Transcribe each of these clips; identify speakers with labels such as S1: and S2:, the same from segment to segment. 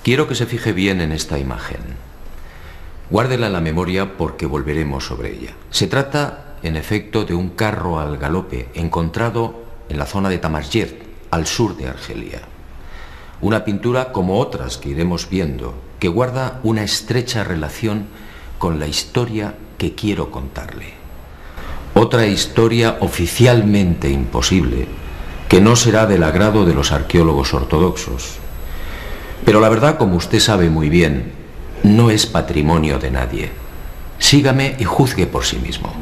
S1: Quiero que se fije bien en esta imagen. Guárdela en la memoria porque volveremos sobre ella. Se trata, en efecto, de un carro al galope encontrado en la zona de Tamasjert, al sur de Argelia. Una pintura como otras que iremos viendo, que guarda una estrecha relación con la historia que quiero contarle. Otra historia oficialmente imposible, que no será del agrado de los arqueólogos ortodoxos. Pero la verdad, como usted sabe muy bien, no es patrimonio de nadie. Sígame y juzgue por sí mismo.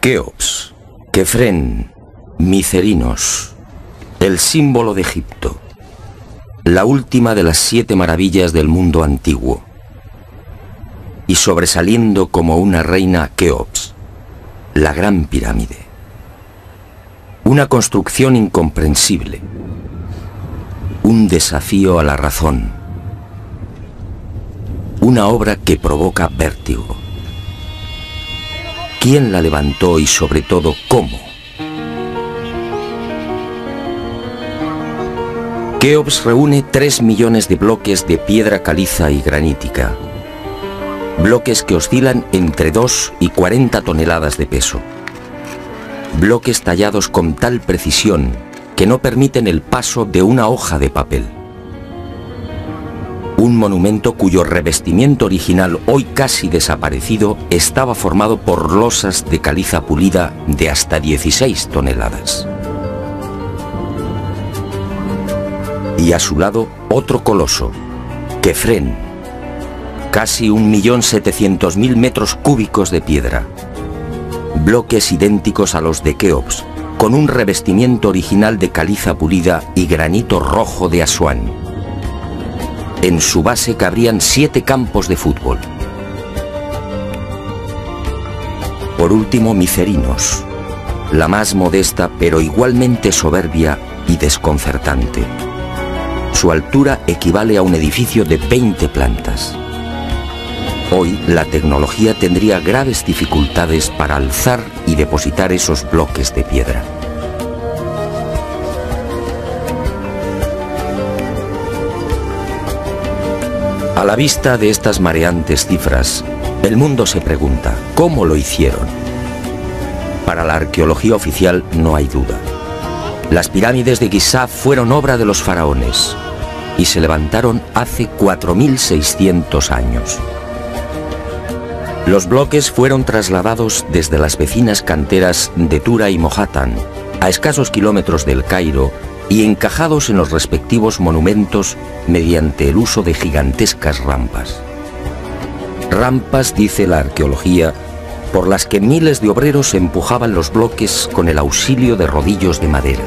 S2: Keops, Kefren, Micerinos, el símbolo de Egipto, la última de las 7 maravillas del mundo antiguo, y sobresaliendo como una reina Keops, la gran pirámide. Una construcción incomprensible, un desafío a la razón, una obra que provoca vértigo. ¿Quién la levantó y sobre todo cómo? Keops reúne 3 millones de bloques de piedra caliza y granítica. Bloques que oscilan entre 2 y 40 toneladas de peso. Bloques tallados con tal precisión que no permiten el paso de una hoja de papel. Un monumento cuyo revestimiento original, hoy casi desaparecido, estaba formado por losas de caliza pulida de hasta 16 toneladas. Y a su lado, otro coloso, Kefren, casi 1.700.000 metros cúbicos de piedra. Bloques idénticos a los de Keops, con un revestimiento original de caliza pulida y granito rojo de Asuán. En su base cabrían 7 campos de fútbol. Por último, Micerinos, la más modesta pero igualmente soberbia y desconcertante. Su altura equivale a un edificio de 20 plantas. Hoy la tecnología tendría graves dificultades para alzar y depositar esos bloques de piedra. A la vista de estas mareantes cifras, el mundo se pregunta, ¿cómo lo hicieron? Para la arqueología oficial no hay duda. Las pirámides de Giza fueron obra de los faraones y se levantaron hace 4.600 años. Los bloques fueron trasladados desde las vecinas canteras de Tura y Mohatan, a escasos kilómetros del Cairo, y encajados en los respectivos monumentos mediante el uso de gigantescas rampas. Rampas, dice la arqueología, por las que miles de obreros empujaban los bloques con el auxilio de rodillos de madera.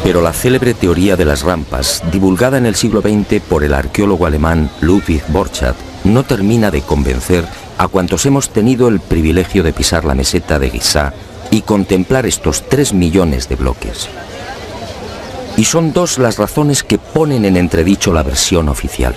S2: Pero la célebre teoría de las rampas, divulgada en el siglo XX por el arqueólogo alemán Ludwig Borchardt, no termina de convencer a cuantos hemos tenido el privilegio de pisar la meseta de Giza y contemplar estos 3 millones de bloques. Y son 2 las razones que ponen en entredicho la versión oficial.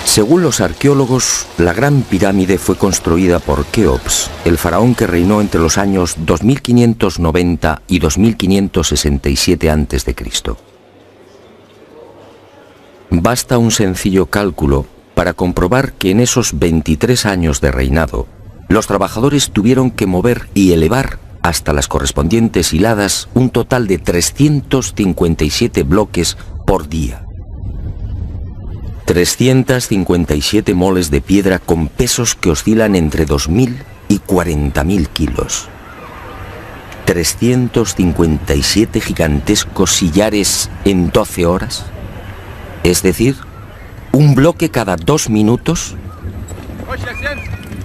S2: Según los arqueólogos, la Gran Pirámide fue construida por Keops, el faraón que reinó entre los años 2590 y 2567 a.C. Basta un sencillo cálculo para comprobar que en esos 23 años de reinado, los trabajadores tuvieron que mover y elevar hasta las correspondientes hiladas un total de 357 bloques por día. 357 moles de piedra con pesos que oscilan entre 2.000 y 40.000 kilos. 357 gigantescos sillares en 12 horas. Es decir, un bloque cada 2 minutos.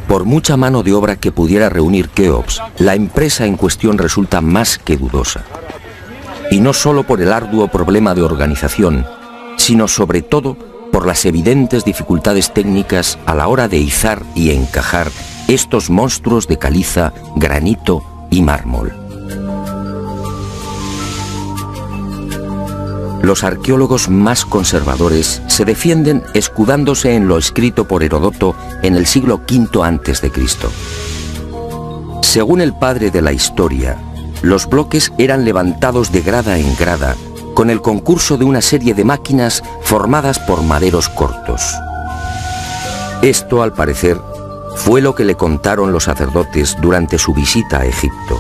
S2: Por mucha mano de obra que pudiera reunir Keops, la empresa en cuestión resulta más que dudosa. Y no solo por el arduo problema de organización, sino sobre todo por las evidentes dificultades técnicas a la hora de izar y encajar estos monstruos de caliza, granito y mármol. Los arqueólogos más conservadores se defienden escudándose en lo escrito por Heródoto en el siglo V a.C. Según el padre de la historia, los bloques eran levantados de grada en grada con el concurso de una serie de máquinas formadas por maderos cortos. Esto, al parecer, fue lo que le contaron los sacerdotes durante su visita a Egipto.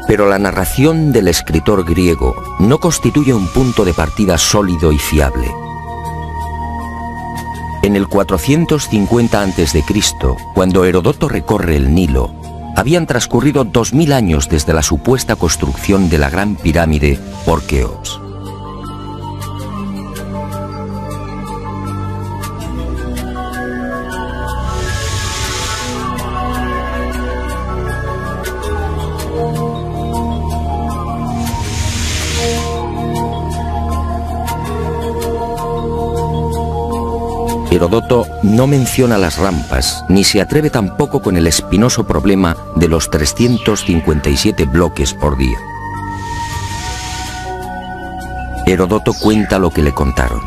S2: Pero la narración del escritor griego no constituye un punto de partida sólido y fiable. En el 450 a.C., cuando Heródoto recorre el Nilo, habían transcurrido 2000 años desde la supuesta construcción de la Gran Pirámide por Keops. Heródoto no menciona las rampas, ni se atreve tampoco con el espinoso problema de los 357 bloques por día. Heródoto cuenta lo que le contaron.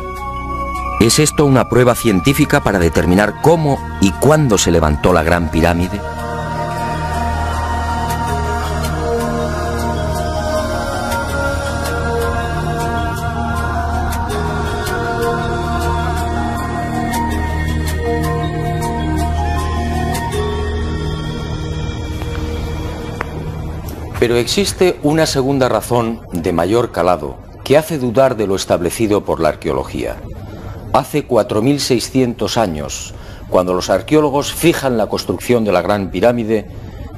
S2: ¿Es esto una prueba científica para determinar cómo y cuándo se levantó la Gran Pirámide? Pero existe una segunda razón de mayor calado que hace dudar de lo establecido por la arqueología. Hace 4.600 años, cuando los arqueólogos fijan la construcción de la Gran Pirámide,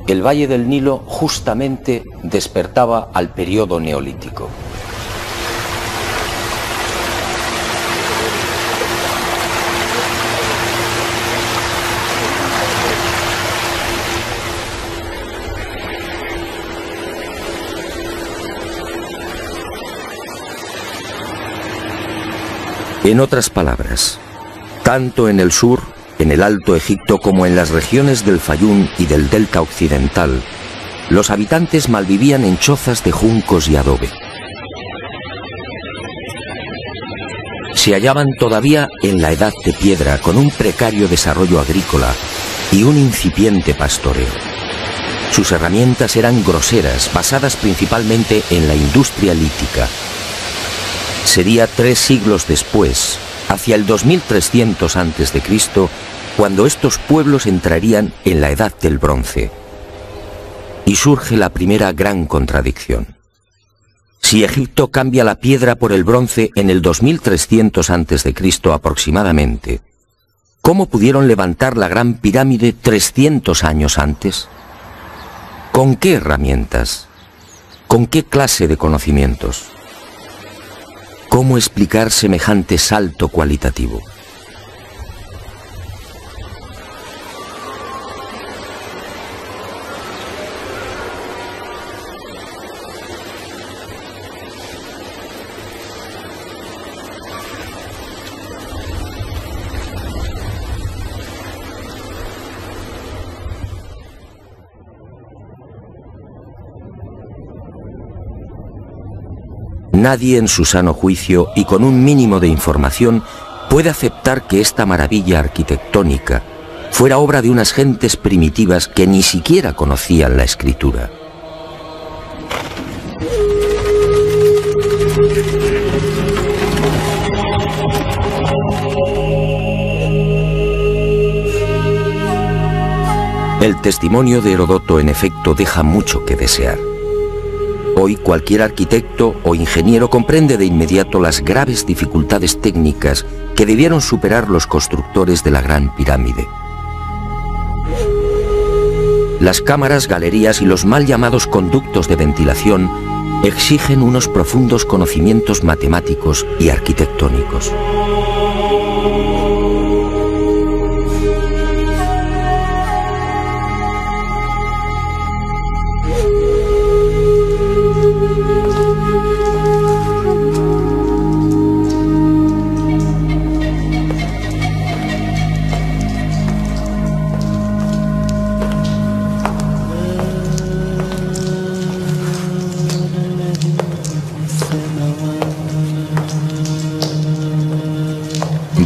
S2: el Valle del Nilo justamente despertaba al periodo neolítico. En otras palabras, tanto en el sur, en el Alto Egipto, como en las regiones del Fayum y del Delta Occidental, los habitantes malvivían en chozas de juncos y adobe. Se hallaban todavía en la Edad de Piedra, con un precario desarrollo agrícola y un incipiente pastoreo. Sus herramientas eran groseras, basadas principalmente en la industria lítica. Sería 3 siglos después, hacia el 2300 a.C., cuando estos pueblos entrarían en la Edad del Bronce. Y surge la primera gran contradicción. Si Egipto cambia la piedra por el bronce en el 2300 a.C. aproximadamente, ¿cómo pudieron levantar la Gran Pirámide 300 años antes? ¿Con qué herramientas? ¿Con qué clase de conocimientos? ¿Cómo explicar semejante salto cualitativo? Nadie en su sano juicio y con un mínimo de información puede aceptar que esta maravilla arquitectónica fuera obra de unas gentes primitivas que ni siquiera conocían la escritura. El testimonio de Heródoto, en efecto, deja mucho que desear. Hoy cualquier arquitecto o ingeniero comprende de inmediato las graves dificultades técnicas que debieron superar los constructores de la Gran Pirámide. Las cámaras, galerías y los mal llamados conductos de ventilación exigen unos profundos conocimientos matemáticos y arquitectónicos.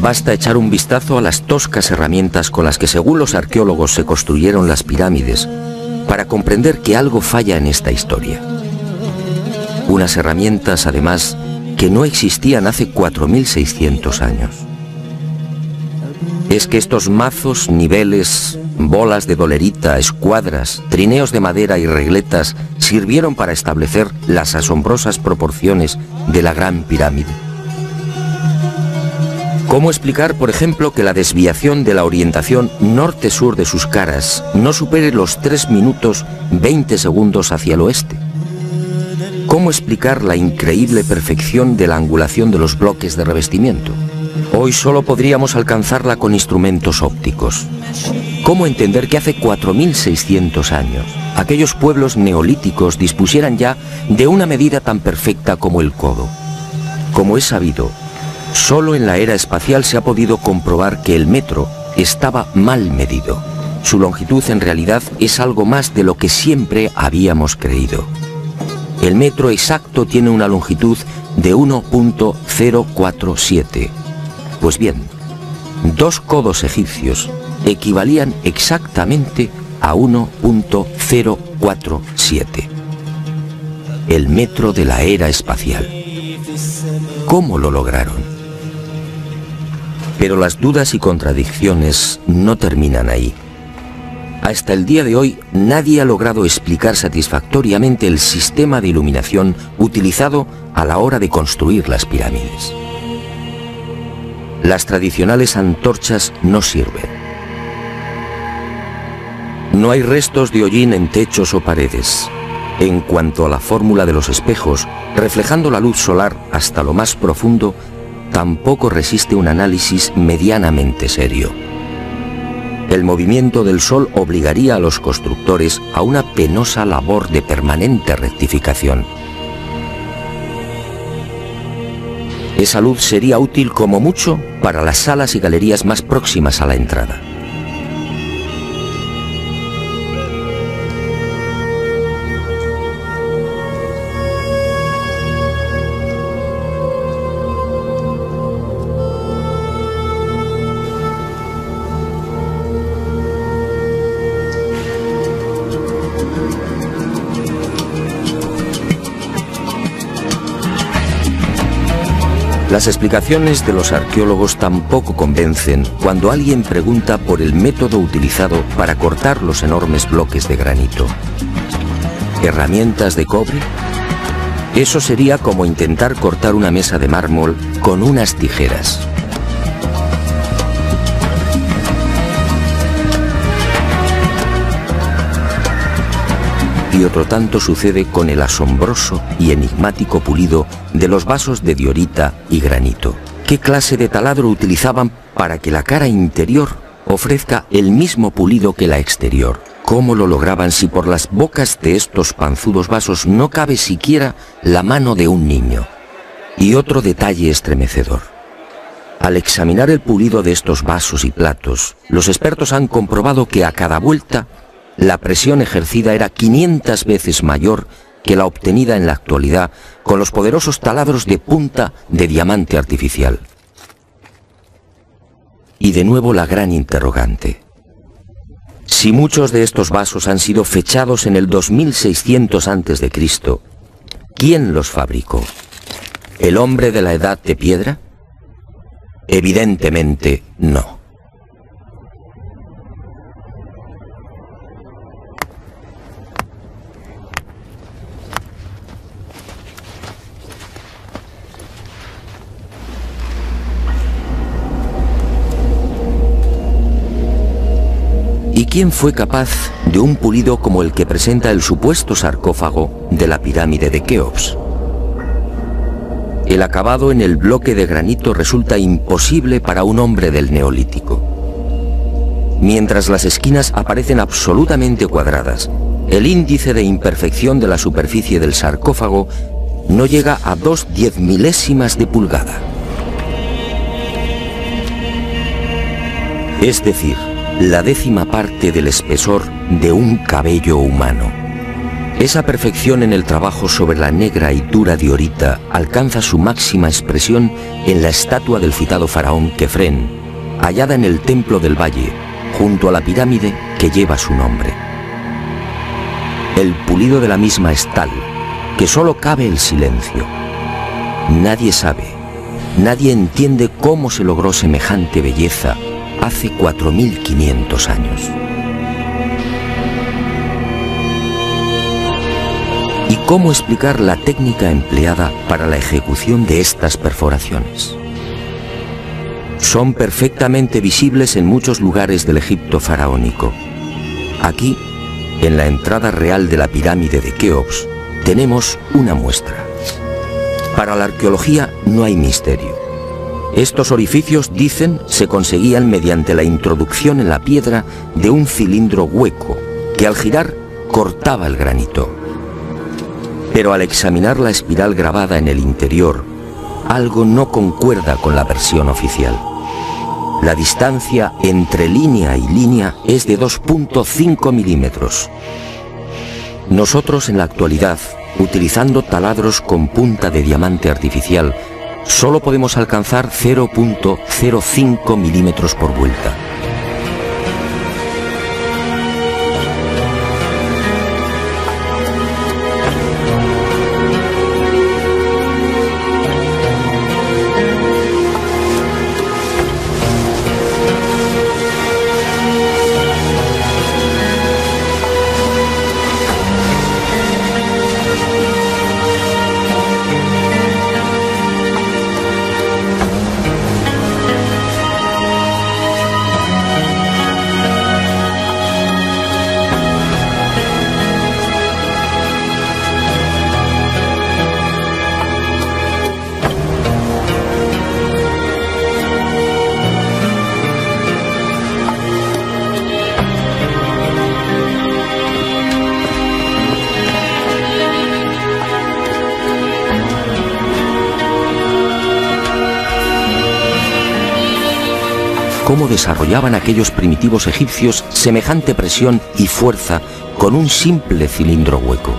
S2: Basta echar un vistazo a las toscas herramientas con las que, según los arqueólogos, se construyeron las pirámides para comprender que algo falla en esta historia. Unas herramientas, además, que no existían hace 4.600 años. Es que estos mazos, niveles, bolas de dolerita, escuadras, trineos de madera y regletas sirvieron para establecer las asombrosas proporciones de la Gran Pirámide. ¿Cómo explicar, por ejemplo, que la desviación de la orientación norte-sur de sus caras no supere los 3 minutos 20 segundos hacia el oeste? ¿Cómo explicar la increíble perfección de la angulación de los bloques de revestimiento? Hoy solo podríamos alcanzarla con instrumentos ópticos. ¿Cómo entender que hace 4.600 años aquellos pueblos neolíticos dispusieran ya de una medida tan perfecta como el codo? Como es sabido, Solo en la era espacial se ha podido comprobar que el metro estaba mal medido. Su longitud en realidad es algo más de lo que siempre habíamos creído. El metro exacto tiene una longitud de 1.047. Pues bien, 2 codos egipcios equivalían exactamente a 1.047. El metro de la era espacial. ¿Cómo lo lograron? Pero las dudas y contradicciones no terminan ahí. Hasta el día de hoy nadie ha logrado explicar satisfactoriamente el sistema de iluminación utilizado a la hora de construir las pirámides. Las tradicionales antorchas no sirven. No hay restos de hollín en techos o paredes. En cuanto a la fórmula de los espejos, reflejando la luz solar hasta lo más profundo, tampoco resiste un análisis medianamente serio. El movimiento del Sol obligaría a los constructores a una penosa labor de permanente rectificación. Esa luz sería útil como mucho para las salas y galerías más próximas a la entrada. Las explicaciones de los arqueólogos tampoco convencen cuando alguien pregunta por el método utilizado para cortar los enormes bloques de granito. ¿Herramientas de cobre? Eso sería como intentar cortar una mesa de mármol con unas tijeras. Y otro tanto sucede con el asombroso y enigmático pulido de los vasos de diorita y granito. ¿Qué clase de taladro utilizaban para que la cara interior ofrezca el mismo pulido que la exterior? ¿Cómo lo lograban si por las bocas de estos panzudos vasos no cabe siquiera la mano de un niño? Y otro detalle estremecedor. Al examinar el pulido de estos vasos y platos, los expertos han comprobado que a cada vuelta la presión ejercida era 500 veces mayor que la obtenida en la actualidad con los poderosos taladros de punta de diamante artificial. Y de nuevo la gran interrogante. Si muchos de estos vasos han sido fechados en el 2600 a.C., ¿quién los fabricó? ¿El hombre de la edad de piedra? Evidentemente no. ¿Y quién fue capaz de un pulido como el que presenta el supuesto sarcófago de la pirámide de Keops? El acabado en el bloque de granito resulta imposible para un hombre del Neolítico. Mientras las esquinas aparecen absolutamente cuadradas, el índice de imperfección de la superficie del sarcófago no llega a 2/10 de pulgada. Es decir, la 10ª parte del espesor de un cabello humano. Esa perfección en el trabajo sobre la negra y dura diorita alcanza su máxima expresión en la estatua del citado faraón Kefren, hallada en el Templo del Valle, junto a la pirámide que lleva su nombre. El pulido de la misma es tal que solo cabe el silencio. Nadie sabe, nadie entiende cómo se logró semejante belleza hace 4500 años. ¿Y cómo explicar la técnica empleada para la ejecución de estas perforaciones? Son perfectamente visibles en muchos lugares del Egipto faraónico. Aquí, en la entrada real de la pirámide de Keops, tenemos una muestra. Para la arqueología no hay misterio. Estos orificios, dicen, se conseguían mediante la introducción en la piedra de un cilindro hueco que al girar cortaba el granito. Pero al examinar la espiral grabada en el interior, algo no concuerda con la versión oficial. La distancia entre línea y línea es de 2.5 milímetros. Nosotros en la actualidad, utilizando taladros con punta de diamante artificial, solo podemos alcanzar 0.05 milímetros por vuelta. Cómo desarrollaban aquellos primitivos egipcios semejante presión y fuerza con un simple cilindro hueco.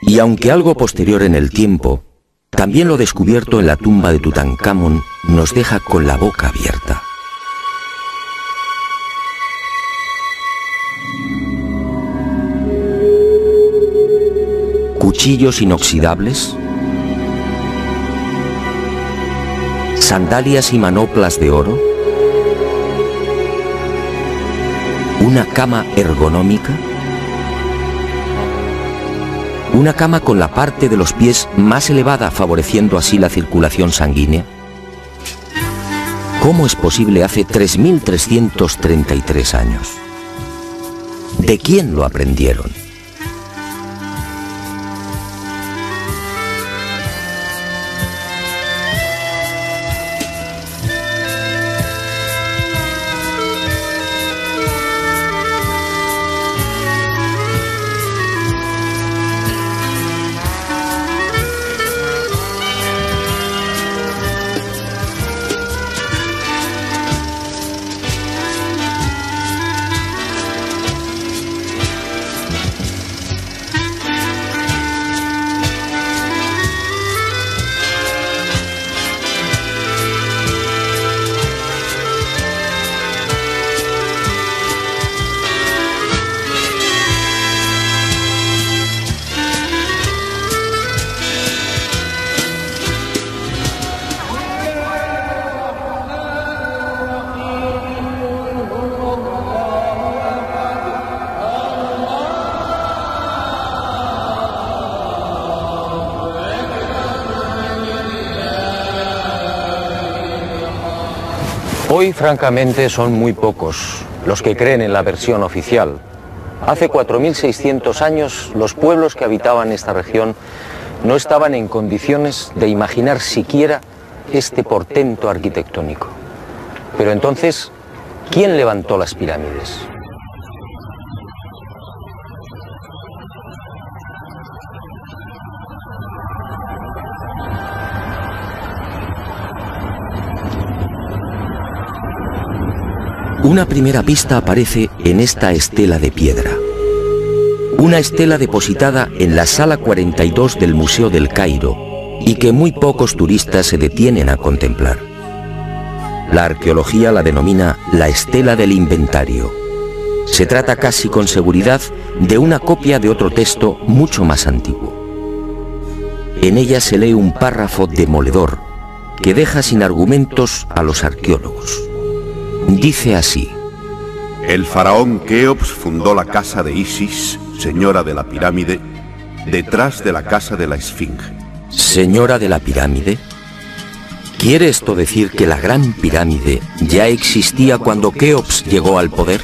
S2: Y aunque algo posterior en el tiempo, también lo descubierto en la tumba de Tutankamón nos deja con la boca abierta. Cuchillos inoxidables, sandalias y manoplas de oro, una cama ergonómica, una cama con la parte de los pies más elevada, favoreciendo así la circulación sanguínea. ¿Cómo es posible hace 3.333 años? ¿De quién lo aprendieron?
S1: Hoy, francamente, son muy pocos los que creen en la versión oficial. Hace 4.600 años, los pueblos que habitaban esta región no estaban en condiciones de imaginar siquiera este portento arquitectónico. Pero entonces, ¿quién levantó las pirámides?
S2: Una primera pista aparece en esta estela de piedra. Una estela depositada en la sala 42 del Museo del Cairo y que muy pocos turistas se detienen a contemplar. La arqueología la denomina la estela del inventario. Se trata casi con seguridad de una copia de otro texto mucho más antiguo. En ella se lee un párrafo demoledor que deja sin argumentos a los arqueólogos. Dice así:
S3: el faraón Keops fundó la casa de Isis, señora de la pirámide, detrás de la casa de la Esfinge.
S2: ¿Señora de la pirámide? ¿Quiere esto decir que la Gran Pirámide ya existía cuando Keops llegó al poder?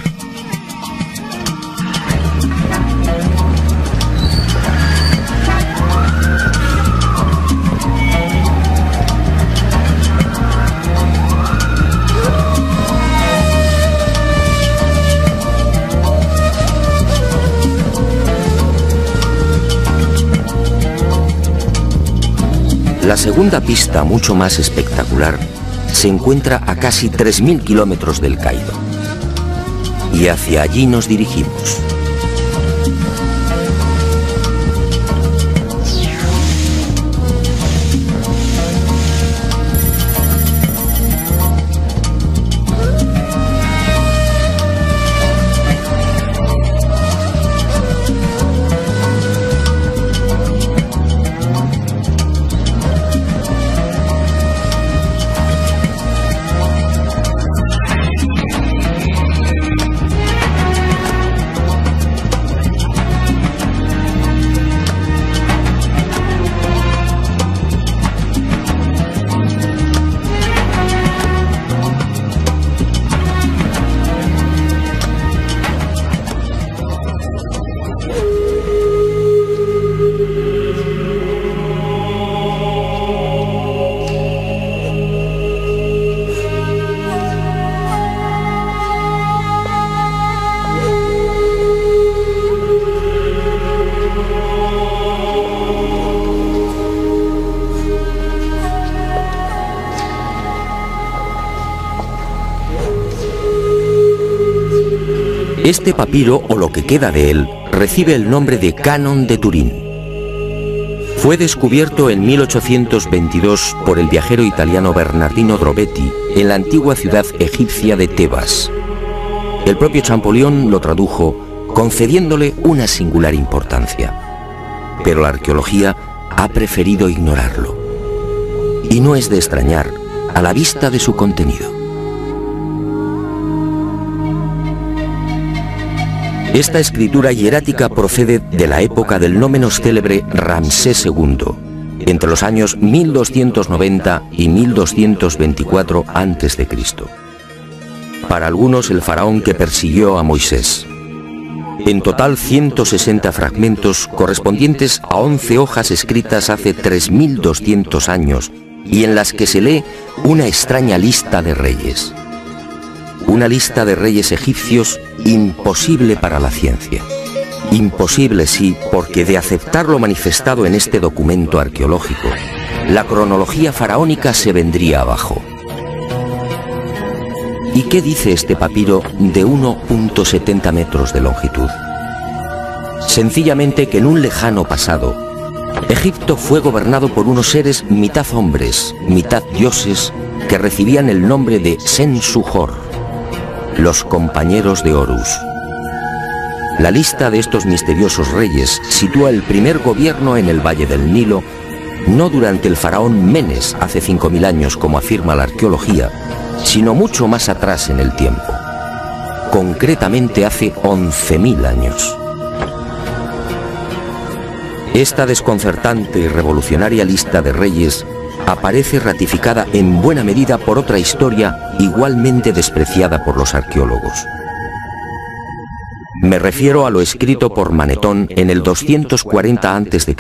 S2: La segunda pista, mucho más espectacular, se encuentra a casi 3.000 kilómetros del Cairo. Y hacia allí nos dirigimos. Este papiro, o lo que queda de él, recibe el nombre de Canon de Turín. Fue descubierto en 1822 por el viajero italiano Bernardino Drobetti en la antigua ciudad egipcia de Tebas. El propio Champollion lo tradujo concediéndole una singular importancia. Pero la arqueología ha preferido ignorarlo. Y no es de extrañar a la vista de su contenido. Esta escritura hierática procede de la época del no menos célebre Ramsés II, entre los años 1290 y 1224 a.C. Para algunos, el faraón que persiguió a Moisés. En total, 160 fragmentos correspondientes a 11 hojas escritas hace 3200 años y en las que se lee una extraña lista de reyes. Una lista de reyes egipcios imposible para la ciencia. Imposible, sí, porque de aceptar lo manifestado en este documento arqueológico, la cronología faraónica se vendría abajo. ¿Y qué dice este papiro de 1,70 metros de longitud? Sencillamente que en un lejano pasado, Egipto fue gobernado por unos seres mitad hombres, mitad dioses, que recibían el nombre de Sensuhor, los compañeros de Horus. La lista de estos misteriosos reyes sitúa el primer gobierno en el Valle del Nilo, no durante el faraón Menes hace 5000 años como afirma la arqueología, sino mucho más atrás en el tiempo, concretamente hace 11.000 años. Esta desconcertante y revolucionaria lista de reyes aparece ratificada en buena medida por otra historia igualmente despreciada por los arqueólogos. Me refiero a lo escrito por Manetón en el 240 a.C.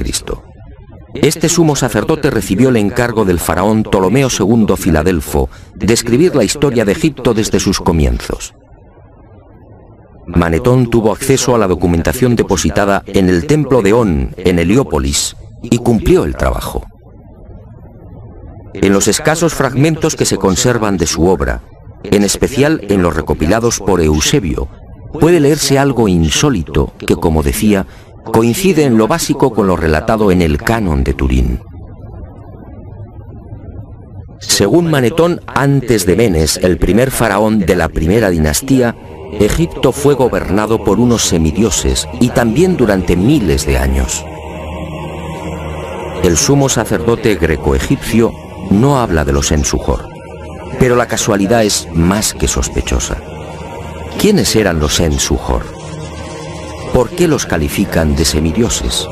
S2: Este sumo sacerdote recibió el encargo del faraón Ptolomeo II Filadelfo de escribir la historia de Egipto desde sus comienzos. Manetón tuvo acceso a la documentación depositada en el templo de On, en Heliópolis, y cumplió el trabajo. En los escasos fragmentos que se conservan de su obra, en especial en los recopilados por Eusebio, puede leerse algo insólito que, como decía, coincide en lo básico con lo relatado en el Canon de Turín. Según Manetón, antes de Menes, el primer faraón de la primera dinastía, Egipto fue gobernado por unos semidioses y también durante miles de años. El sumo sacerdote greco-egipcio no habla de los Sensuhor, pero la casualidad es más que sospechosa. ¿Quiénes eran los Sensuhor? ¿Por qué los califican de semidioses?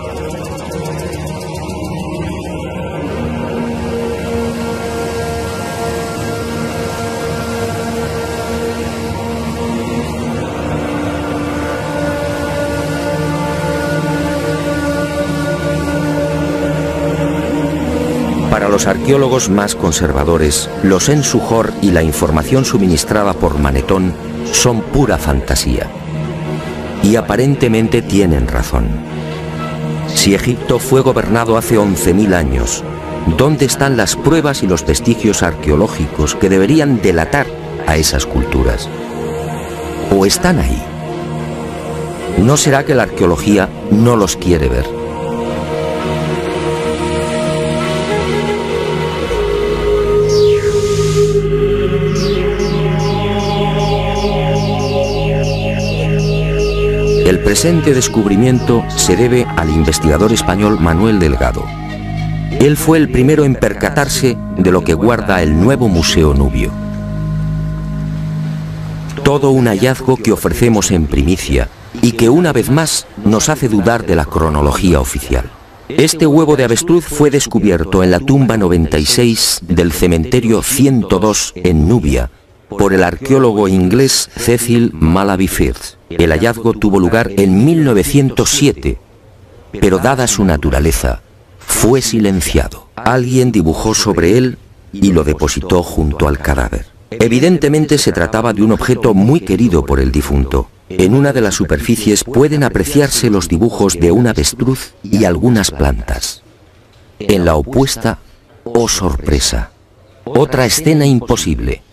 S2: Para los arqueólogos más conservadores, los Sensuhor y la información suministrada por Manetón son pura fantasía. Y aparentemente tienen razón. Si Egipto fue gobernado hace 11.000 años ¿Dónde están las pruebas y los vestigios arqueológicos que deberían delatar a esas culturas? ¿O están ahí? ¿No será que la arqueología no los quiere ver? El presente descubrimiento se debe al investigador español Manuel Delgado. Él fue el primero en percatarse de lo que guarda el nuevo Museo Nubio. Todo un hallazgo que ofrecemos en primicia y que una vez más nos hace dudar de la cronología oficial. Este huevo de avestruz fue descubierto en la tumba 96 del cementerio 102 en Nubia por el arqueólogo inglés Cecil Malaby Firth. El hallazgo tuvo lugar en 1907, pero dada su naturaleza, fue silenciado. Alguien dibujó sobre él y lo depositó junto al cadáver. Evidentemente se trataba de un objeto muy querido por el difunto. En una de las superficies pueden apreciarse los dibujos de un avestruz y algunas plantas. En la opuesta, oh sorpresa, otra escena imposible: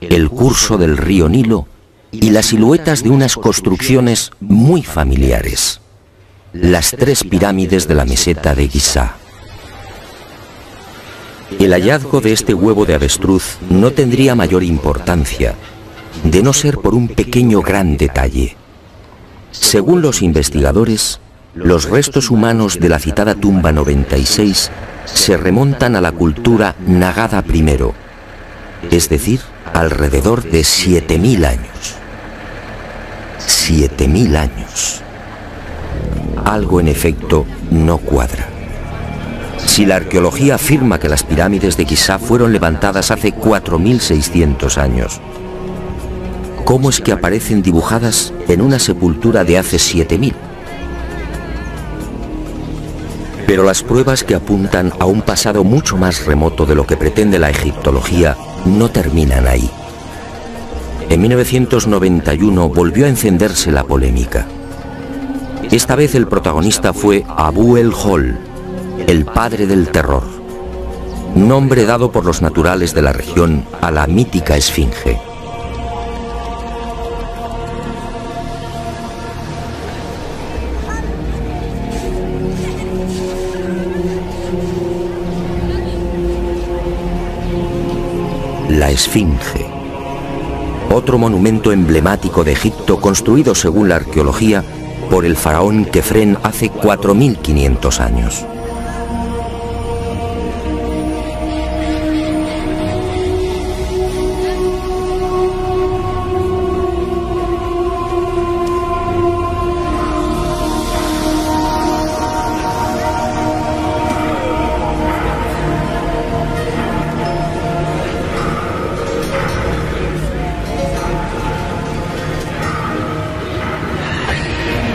S2: el curso del río Nilo y las siluetas de unas construcciones muy familiares: las 3 pirámides de la meseta de Giza. El hallazgo de este huevo de avestruz no tendría mayor importancia, de no ser por un pequeño gran detalle. Según los investigadores, los restos humanos de la citada tumba 96 se remontan a la cultura Nagada I, es decir, alrededor de 7000 años. 7000 años. Algo en efecto no cuadra. Si la arqueología afirma que las pirámides de Giza fueron levantadas hace 4600 años, ¿cómo es que aparecen dibujadas en una sepultura de hace 7000? Pero las pruebas que apuntan a un pasado mucho más remoto de lo que pretende la egiptología no terminan ahí. En 1991 volvió a encenderse la polémica. Esta vez el protagonista fue Abu el-Hol, el padre del terror, nombre dado por los naturales de la región a la mítica esfinge. La esfinge, otro monumento emblemático de Egipto construido según la arqueología por el faraón Kefren hace 4500 años.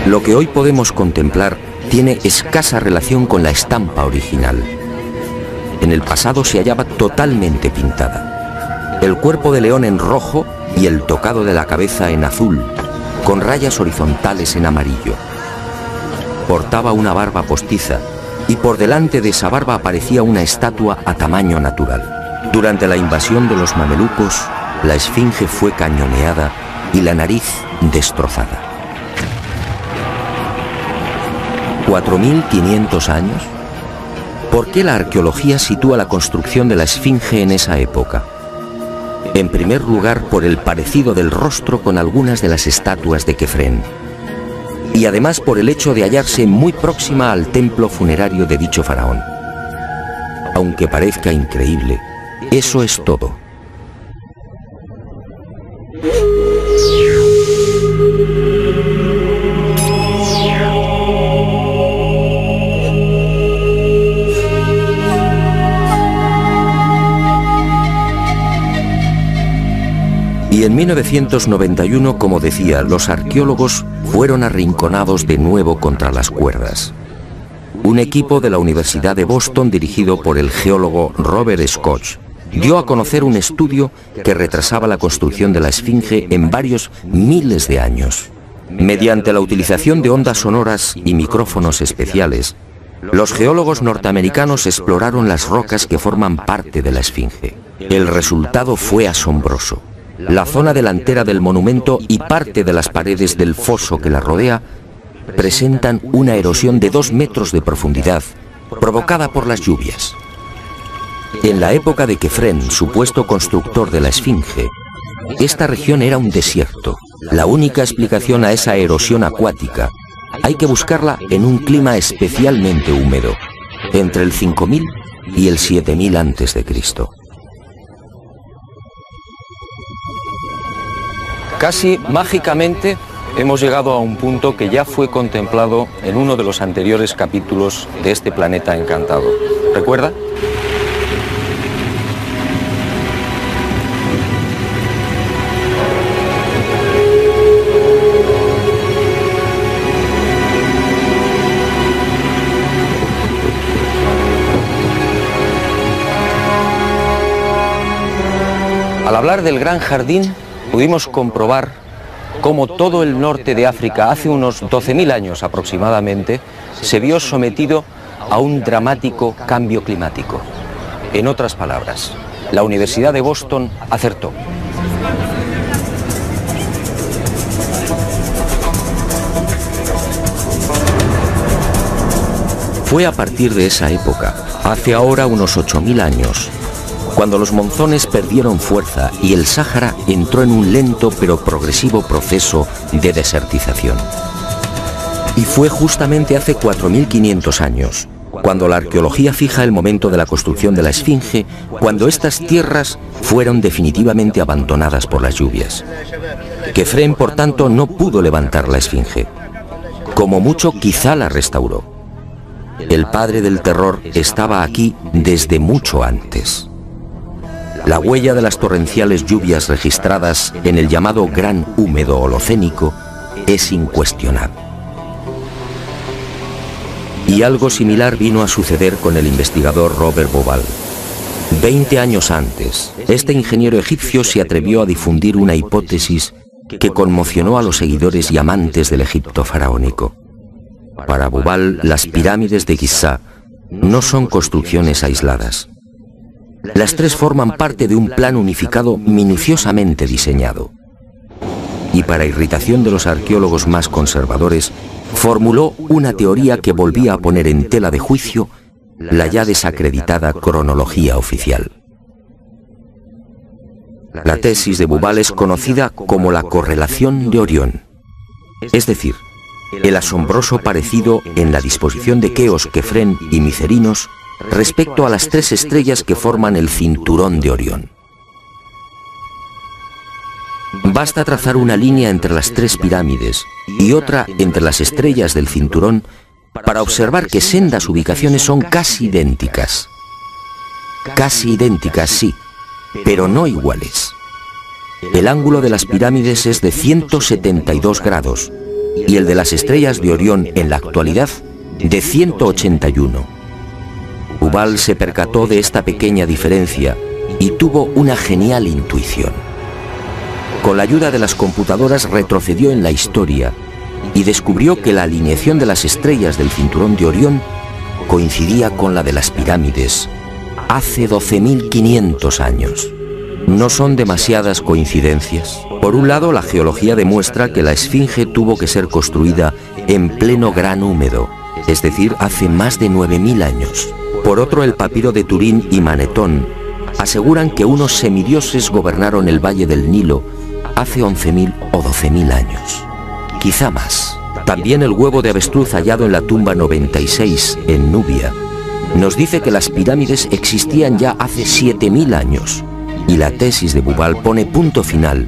S2: Lo que hoy podemos contemplar tiene escasa relación con la estampa original. En el pasado se hallaba totalmente pintada. El cuerpo de león en rojo y el tocado de la cabeza en azul, con rayas horizontales en amarillo. Portaba una barba postiza y por delante de esa barba aparecía una estatua a tamaño natural. Durante la invasión de los mamelucos, la esfinge fue cañoneada y la nariz destrozada. 4500 años. ¿Por qué la arqueología sitúa la construcción de la esfinge en esa época? En primer lugar, por el parecido del rostro con algunas de las estatuas de Kefren, y además por el hecho de hallarse muy próxima al templo funerario de dicho faraón. Aunque parezca increíble, eso es todo. Y en 1991, como decía, los arqueólogos fueron arrinconados de nuevo contra las cuerdas. Un equipo de la Universidad de Boston, dirigido por el geólogo Robert Scott, dio a conocer un estudio que retrasaba la construcción de la esfinge en varios miles de años. Mediante la utilización de ondas sonoras y micrófonos especiales, Los geólogos norteamericanos exploraron las rocas que forman parte de la Esfinge. El resultado fue asombroso. La zona delantera del monumento y parte de las paredes del foso que la rodea presentan una erosión de 2 metros de profundidad, provocada por las lluvias. En la época de Kefren, supuesto constructor de la Esfinge, esta región era un desierto. La única explicación a esa erosión acuática hay que buscarla en un clima especialmente húmedo, entre el 5000 y el 7000 a.C. Casi mágicamente hemos llegado a un punto que ya fue contemplado en uno de los anteriores capítulos de este planeta encantado. ¿Recuerda? Al hablar del Gran Jardín, pudimos comprobar cómo todo el norte de África, hace unos 12.000 años aproximadamente, se vio sometido a un dramático cambio climático. En otras palabras, la Universidad de Boston acertó. Fue a partir de esa época, hace ahora unos 8.000 años, cuando los monzones perdieron fuerza y el Sáhara entró en un lento pero progresivo proceso de desertización. Y fue justamente hace 4.500 años, cuando la arqueología fija el momento de la construcción de la Esfinge, cuando estas tierras fueron definitivamente abandonadas por las lluvias. Kefren, por tanto, no pudo levantar la Esfinge. Como mucho, quizá la restauró. El padre del terror estaba aquí desde mucho antes. La huella de las torrenciales lluvias registradas en el llamado Gran Húmedo Holocénico es incuestionable. Y algo similar vino a suceder con el investigador Robert Bauval. 20 años antes, este ingeniero egipcio se atrevió a difundir una hipótesis que conmocionó a los seguidores y amantes del Egipto faraónico. Para Bauval, las pirámides de Giza no son construcciones aisladas. Las 3 forman parte de un plan unificado minuciosamente diseñado. Y para irritación de los arqueólogos más conservadores, formuló una teoría que volvía a poner en tela de juicio la ya desacreditada cronología oficial. La tesis de Bauval es conocida como la correlación de Orión, es decir, el asombroso parecido en la disposición de Keos, Kefren y Micerinos respecto a las 3 estrellas que forman el cinturón de Orión. Basta trazar una línea entre las 3 pirámides y otra entre las estrellas del cinturón para observar que sendas ubicaciones son casi idénticas. Casi idénticas, sí, pero no iguales. El ángulo de las pirámides es de 172 grados y el de las estrellas de Orión en la actualidad de 181. Bauval se percató de esta pequeña diferencia y tuvo una genial intuición. Con la ayuda de las computadoras retrocedió en la historia y descubrió que la alineación de las estrellas del cinturón de Orión coincidía con la de las pirámides hace 12.500 años. No son demasiadas coincidencias. Por un lado, la geología demuestra que la Esfinge tuvo que ser construida en pleno Gran Húmedo, es decir, hace más de 9.000 años. Por otro, el papiro de Turín y Manetón aseguran que unos semidioses gobernaron el valle del Nilo hace 11.000 o 12.000 años. Quizá más. También el huevo de avestruz hallado en la tumba 96 en Nubia nos dice que las pirámides existían ya hace 7.000 años. Y la tesis de Bauval pone punto final,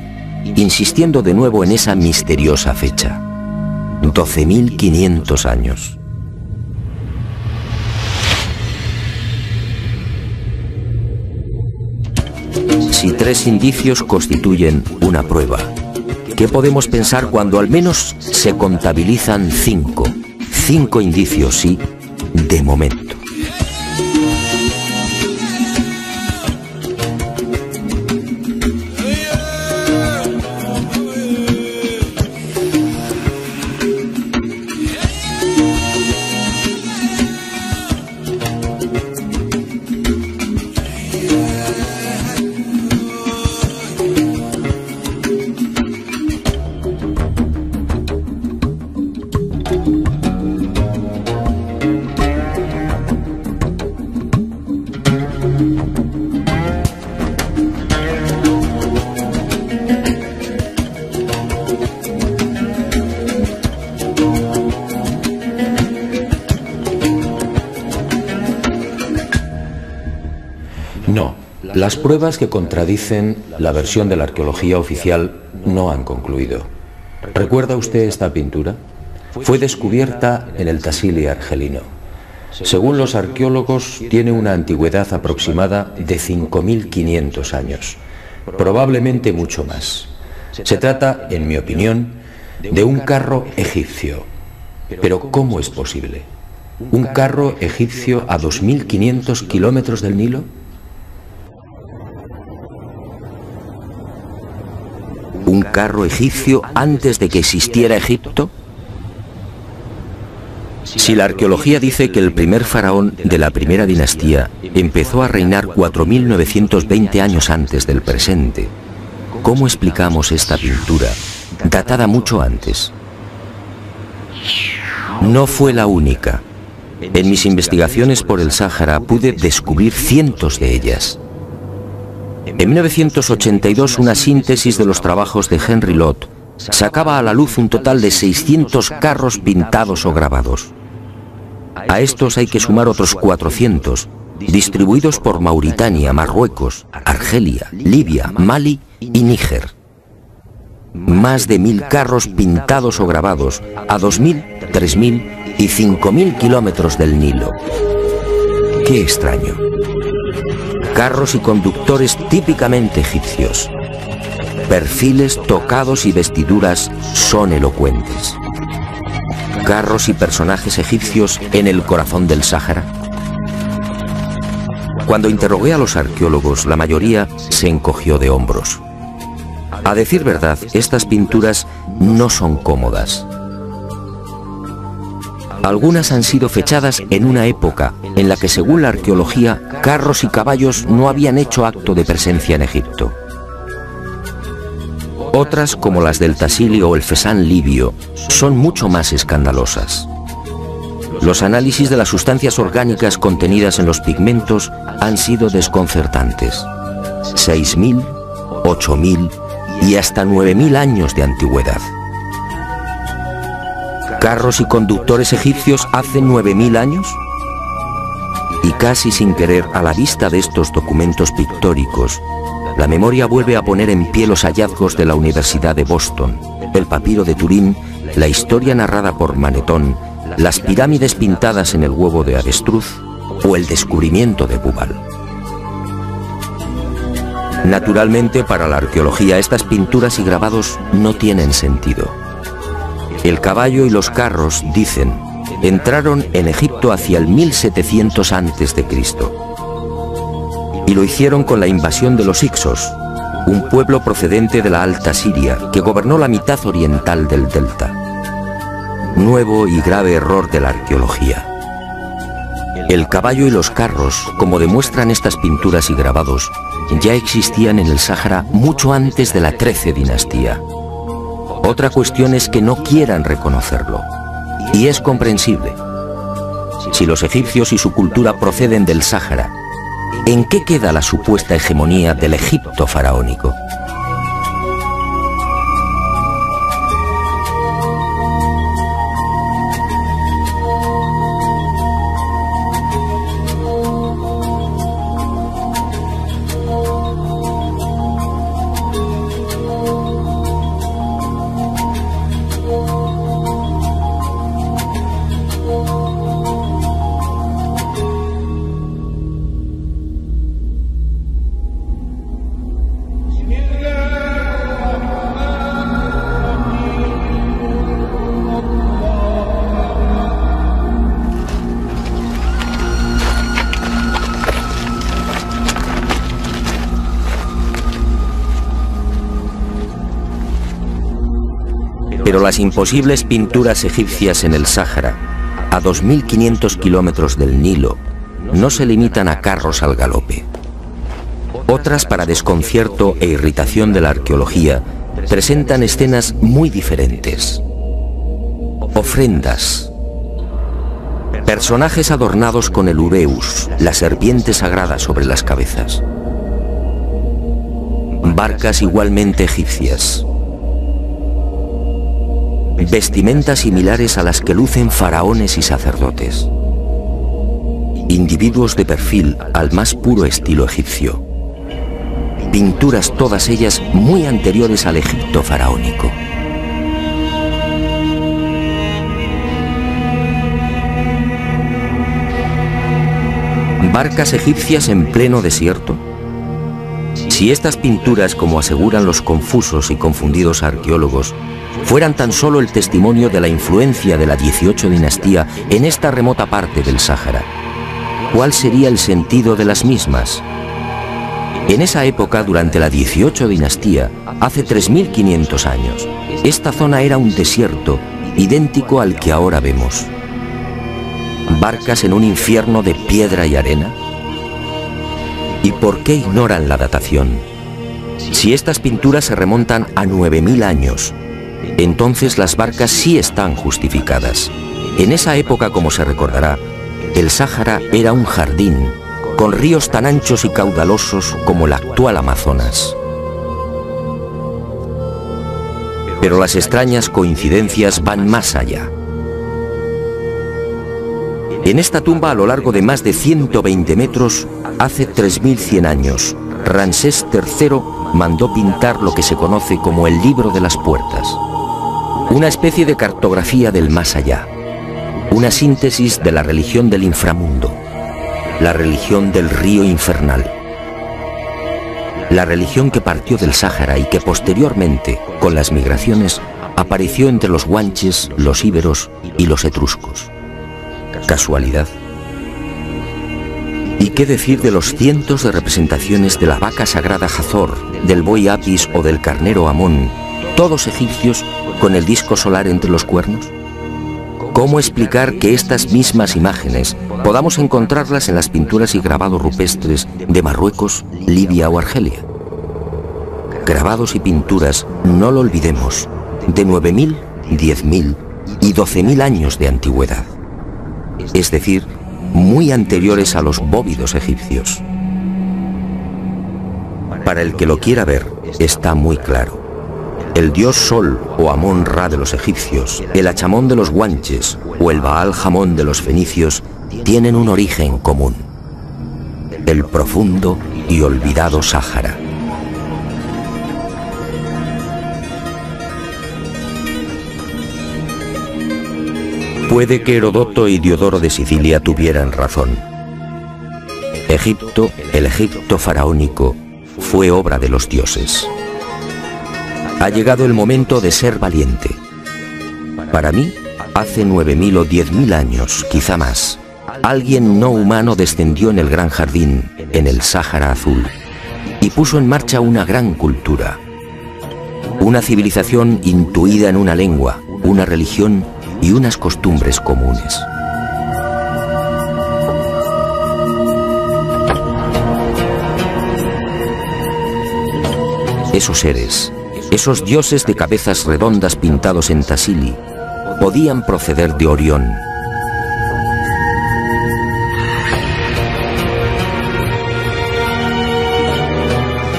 S2: insistiendo de nuevo en esa misteriosa fecha. 12.500 años. Si 3 indicios constituyen una prueba, ¿qué podemos pensar cuando al menos se contabilizan 5? 5 indicios, sí, de momento.
S1: Las pruebas que contradicen la versión de la arqueología oficial no han concluido. ¿Recuerda usted esta pintura? Fue descubierta en el Tassili argelino. Según los arqueólogos, tiene una antigüedad aproximada de 5.500 años, probablemente mucho más. Se trata, en mi opinión, de un carro egipcio. Pero ¿cómo es posible? ¿Un carro egipcio a 2.500 kilómetros del Nilo?
S2: ¿Un carro egipcio antes de que existiera Egipto? Si la arqueología dice que el primer faraón de la primera dinastía empezó a reinar 4.920 años antes del presente, ¿cómo explicamos esta pintura, datada mucho antes? No fue la única. En mis investigaciones por el Sáhara pude descubrir cientos de ellas. En 1982, una síntesis de los trabajos de Henry Lott sacaba a la luz un total de 600 carros pintados o grabados. A estos hay que sumar otros 400, distribuidos por Mauritania, Marruecos, Argelia, Libia, Mali y Níger. Más de 1.000 carros pintados o grabados a 2.000, 3.000 y 5.000 kilómetros del Nilo. ¡Qué extraño! Carros y conductores típicamente egipcios. Perfiles, tocados y vestiduras son elocuentes. Carros y personajes egipcios en el corazón del Sáhara. Cuando interrogué a los arqueólogos, la mayoría se encogió de hombros. A decir verdad, estas pinturas no son cómodas. Algunas han sido fechadas en una época en la que, según la arqueología, carros y caballos no habían hecho acto de presencia en Egipto. Otras, como las del Tassili o el Fesán libio, son mucho más escandalosas. Los análisis de las sustancias orgánicas contenidas en los pigmentos han sido desconcertantes. 6.000, 8.000 y hasta 9.000 años de antigüedad. ¿Carros y conductores egipcios hace 9.000 años? Y casi sin querer, a la vista de estos documentos pictóricos, la memoria vuelve a poner en pie los hallazgos de la Universidad de Boston, el papiro de Turín, la historia narrada por Manetón, las pirámides pintadas en el huevo de avestruz o el descubrimiento de Bubal. Naturalmente, para la arqueología, estas pinturas y grabados no tienen sentido. El caballo y los carros, dicen, entraron en Egipto hacia el 1700 a.C. Y lo hicieron con la invasión de los Hicsos, un pueblo procedente de la Alta Siria que gobernó la mitad oriental del delta. Nuevo y grave error de la arqueología. El caballo y los carros, como demuestran estas pinturas y grabados, ya existían en el Sáhara mucho antes de la 13 dinastía. Otra cuestión es que no quieran reconocerlo. Y es comprensible. Si los egipcios y su cultura proceden del Sáhara, ¿en qué queda la supuesta hegemonía del Egipto faraónico? Pero las imposibles pinturas egipcias en el Sáhara, a 2.500 kilómetros del Nilo, no se limitan a carros al galope. Otras, para desconcierto e irritación de la arqueología, presentan escenas muy diferentes. Ofrendas. Personajes adornados con el ureus, la serpiente sagrada sobre las cabezas. Barcas igualmente egipcias. Vestimentas similares a las que lucen faraones y sacerdotes. Individuos de perfil al más puro estilo egipcio. pinturas todas ellas muy anteriores al Egipto faraónico. ¿Barcas egipcias en pleno desierto? Si estas pinturas, como aseguran los confusos y confundidos arqueólogos, fueran tan solo el testimonio de la influencia de la 18 dinastía en esta remota parte del Sáhara, ¿cuál sería el sentido de las mismas? En esa época, durante la 18 dinastía, hace 3.500 años, esta zona era un desierto idéntico al que ahora vemos. ¿Barcas en un infierno de piedra y arena? ¿Y por qué ignoran la datación? Si estas pinturas se remontan a 9.000 años, entonces las barcas sí están justificadas. En esa época, como se recordará, el Sáhara era un jardín, con ríos tan anchos y caudalosos como el actual Amazonas. Pero las extrañas coincidencias van más allá. En esta tumba, a lo largo de más de 120 metros, hace 3.100 años, Ramsés III mandó pintar lo que se conoce como el Libro de las Puertas, una especie de cartografía del más allá, una síntesis de la religión del inframundo, la religión del río infernal, la religión que partió del Sáhara y que posteriormente, con las migraciones, apareció entre los guanches, los íberos y los etruscos. ¿Casualidad? ¿Y qué decir de los cientos de representaciones de la vaca sagrada Hathor, del buey Apis o del carnero Amón, todos egipcios con el disco solar entre los cuernos? ¿Cómo explicar que estas mismas imágenes podamos encontrarlas en las pinturas y grabados rupestres de Marruecos, Libia o Argelia? Grabados y pinturas, no lo olvidemos, de 9.000, 10.000 y 12.000 años de antigüedad, es decir, muy anteriores a los bóvidos egipcios. Para el que lo quiera ver, está muy claro. El dios Sol o Amón-Ra de los egipcios, el Achamón de los guanches o el Baal-Jamón de los fenicios tienen un origen común: el profundo y olvidado Sáhara. Puede que Herodoto y Diodoro de Sicilia tuvieran razón. Egipto, el Egipto faraónico, fue obra de los dioses. Ha llegado el momento de ser valiente. Para mí, hace 9.000 o 10.000 años, quizá más, alguien no humano descendió en el gran jardín, en el Sáhara Azul, y puso en marcha una gran cultura. Una civilización intuida en una lengua, una religión y unas costumbres comunes. Esos seres, esos dioses de cabezas redondas pintados en Tassili, podían proceder de Orión.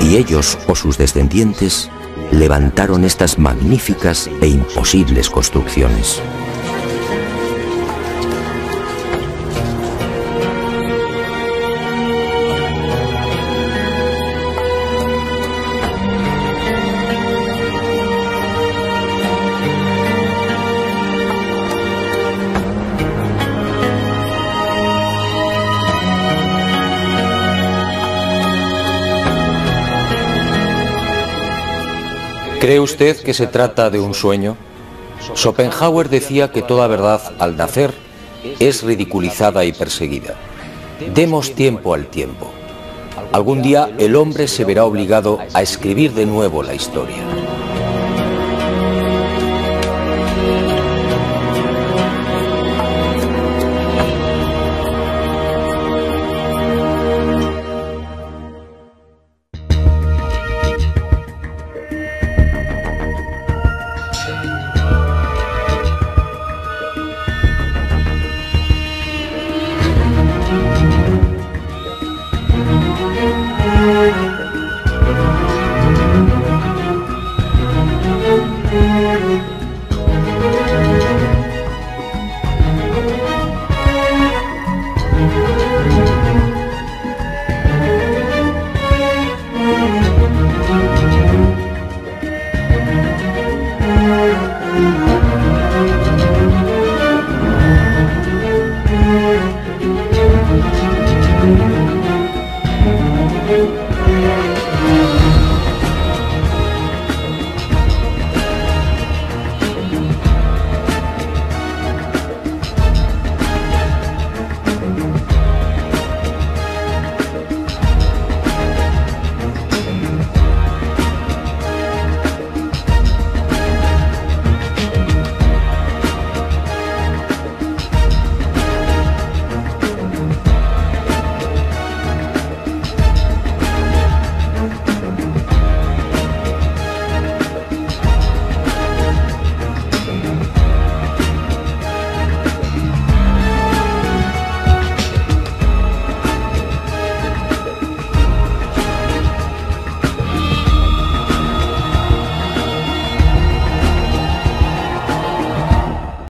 S2: Y ellos o sus descendientes levantaron estas magníficas e imposibles construcciones.
S1: ¿Cree usted que se trata de un sueño? Schopenhauer decía que toda verdad, al nacer, es ridiculizada y perseguida. Demos tiempo al tiempo. Algún día el hombre se verá obligado a escribir de nuevo la historia.